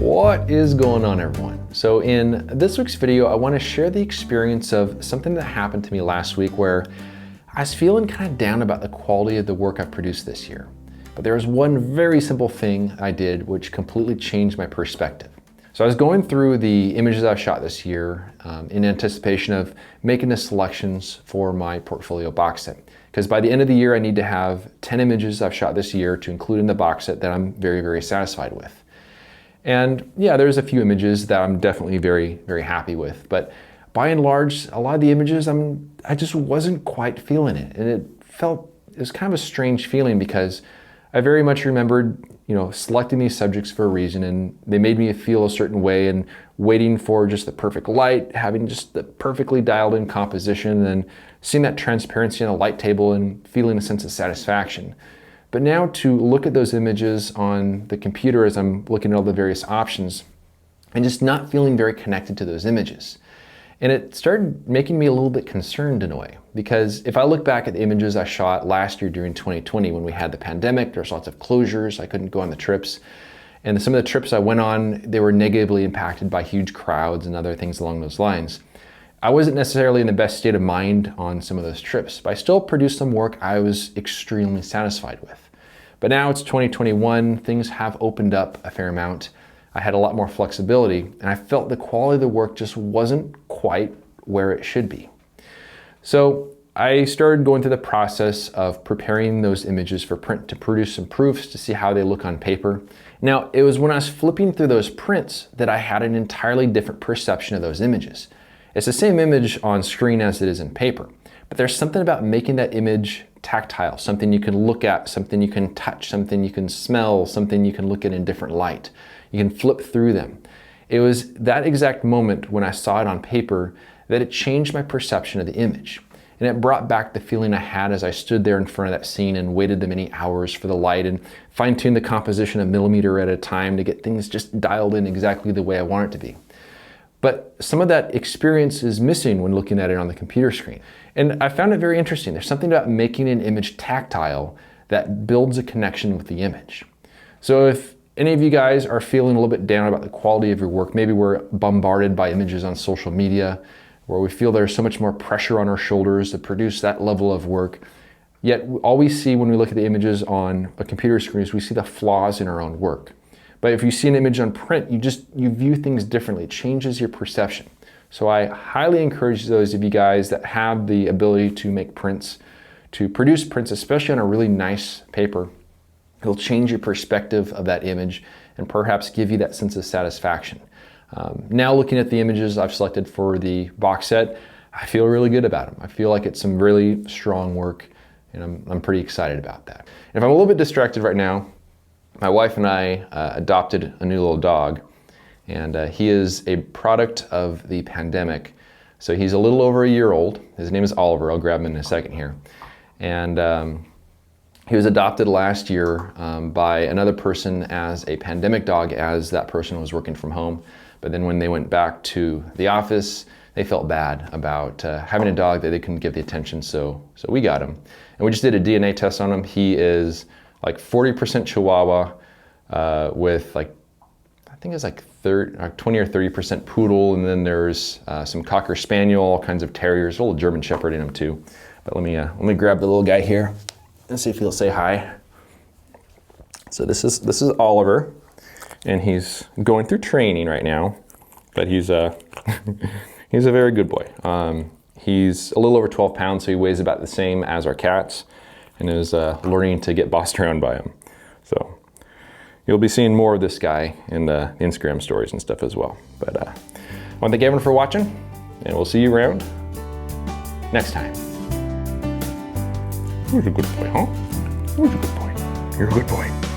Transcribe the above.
What is going on, everyone? So in this week's video, I want to share the experience of something that happened to me last week where I was feeling kind of down about the quality of the work I've produced this year. But there was one very simple thing I did which completely changed my perspective. So I was going through the images I've shot this year in anticipation of making the selections for my portfolio box set. Because by the end of the year, I need to have 10 images I've shot this year to include in the box set that I'm very, very satisfied with. And yeah, there's a few images that I'm definitely very, very happy with. But by and large, a lot of the images, I just wasn't quite feeling it. And it was kind of a strange feeling because I very much remembered, selecting these subjects for a reason, and they made me feel a certain way, and waiting for just the perfect light, having just the perfectly dialed in composition, and seeing that transparency on a light table and feeling a sense of satisfaction. But now to look at those images on the computer as I'm looking at all the various options and just not feeling very connected to those images. And it started making me a little bit concerned in a way, because if I look back at the images I shot last year during 2020 when we had the pandemic, there's lots of closures, I couldn't go on the trips. And some of the trips I went on, they were negatively impacted by huge crowds and other things along those lines. I wasn't necessarily in the best state of mind on some of those trips, but I still produced some work I was extremely satisfied with. But now it's 2021, things have opened up a fair amount. I had a lot more flexibility, and I felt the quality of the work just wasn't quite where it should be. So I started going through the process of preparing those images for print to produce some proofs to see how they look on paper. Now, it was when I was flipping through those prints that I had an entirely different perception of those images. It's the same image on screen as it is in paper, but there's something about making that image tactile, something you can look at, something you can touch, something you can smell, something you can look at in different light. You can flip through them. It was that exact moment when I saw it on paper that it changed my perception of the image. And it brought back the feeling I had as I stood there in front of that scene and waited the many hours for the light and fine-tuned the composition a millimeter at a time to get things just dialed in exactly the way I want it to be. But some of that experience is missing when looking at it on the computer screen. And I found it very interesting. There's something about making an image tactile that builds a connection with the image. So if any of you guys are feeling a little bit down about the quality of your work, maybe we're bombarded by images on social media, where we feel there's so much more pressure on our shoulders to produce that level of work, yet all we see when we look at the images on a computer screen is we see the flaws in our own work. But if you see an image on print, you view things differently. It changes your perception. So I highly encourage those of you guys that have the ability to make prints, to produce prints, especially on a really nice paper. It'll change your perspective of that image and perhaps give you that sense of satisfaction. Now looking at the images I've selected for the box set, I feel really good about them. I feel like it's some really strong work, and I'm pretty excited about that. And if I'm a little bit distracted right now, my wife and I adopted a new little dog, and he is a product of the pandemic. So he's a little over a year old. His name is Oliver. I'll grab him in a second here. And he was adopted last year by another person as a pandemic dog, as that person was working from home. But then when they went back to the office, they felt bad about having a dog that they couldn't give the attention, so we got him. And we just did a DNA test on him. He is like 40% Chihuahua with I think it's like 20 or 30% Poodle, and then there's some Cocker Spaniel, all kinds of terriers, a little German Shepherd in him too. But let me grab the little guy here and see if he'll say hi. So this is Oliver, and he's going through training right now, but he's a he's a very good boy. He's a little over 12 pounds, so he weighs about the same as our cats, and is learning to get bossed around by him. So you'll be seeing more of this guy in the Instagram stories and stuff as well. But I want to thank everyone for watching, and we'll see you around next time. You're a good boy, huh? You're a good boy. You're a good boy.